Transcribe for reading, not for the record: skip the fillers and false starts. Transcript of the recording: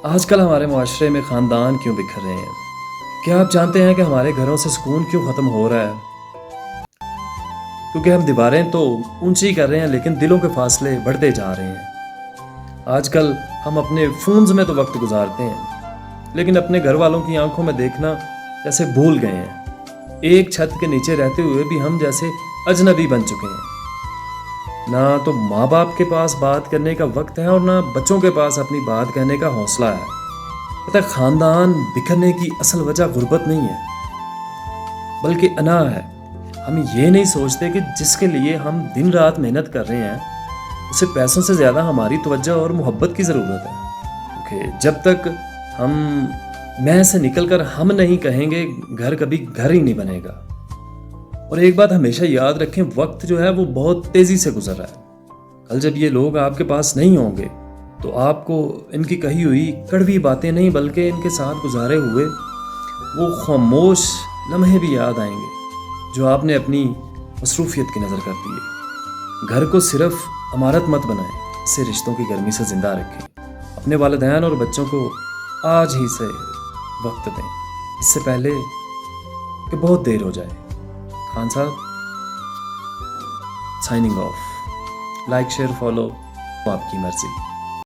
آج کل ہمارے معاشرے میں خاندان کیوں بکھر رہے ہیں؟ کیا آپ جانتے ہیں کہ ہمارے گھروں سے سکون کیوں ختم ہو رہا ہے؟ کیونکہ ہم دیواریں تو اونچی کر رہے ہیں لیکن دلوں کے فاصلے بڑھتے جا رہے ہیں۔ آج کل ہم اپنے فونز میں تو وقت گزارتے ہیں لیکن اپنے گھر والوں کی آنکھوں میں دیکھنا جیسے بھول گئے ہیں۔ ایک چھت کے نیچے رہتے ہوئے بھی ہم جیسے اجنبی بن چکے ہیں۔ نہ تو ماں باپ کے پاس بات کرنے کا وقت ہے اور نہ بچوں کے پاس اپنی بات کہنے کا حوصلہ ہے۔ پتہ خاندان بکھرنے کی اصل وجہ غربت نہیں ہے بلکہ انا ہے۔ ہم یہ نہیں سوچتے کہ جس کے لیے ہم دن رات محنت کر رہے ہیں اسے پیسوں سے زیادہ ہماری توجہ اور محبت کی ضرورت ہے۔ کیونکہ جب تک ہم میں سے نکل کر ہم نہیں کہیں گے گھر کبھی گھر ہی نہیں بنے گا۔ اور ایک بات ہمیشہ یاد رکھیں، وقت جو ہے وہ بہت تیزی سے گزر رہا ہے۔ کل جب یہ لوگ آپ کے پاس نہیں ہوں گے تو آپ کو ان کی کہی ہوئی کڑوی باتیں نہیں بلکہ ان کے ساتھ گزارے ہوئے وہ خاموش لمحے بھی یاد آئیں گے جو آپ نے اپنی مصروفیت کی نظر کر دیے۔ گھر کو صرف عمارت مت بنائیں، اسے رشتوں کی گرمی سے زندہ رکھیں۔ اپنے والدین اور بچوں کو آج ہی سے وقت دیں، اس سے پہلے کہ بہت دیر ہو جائے۔ خان صاحب signing off. Like share follow آپ کی مرضی۔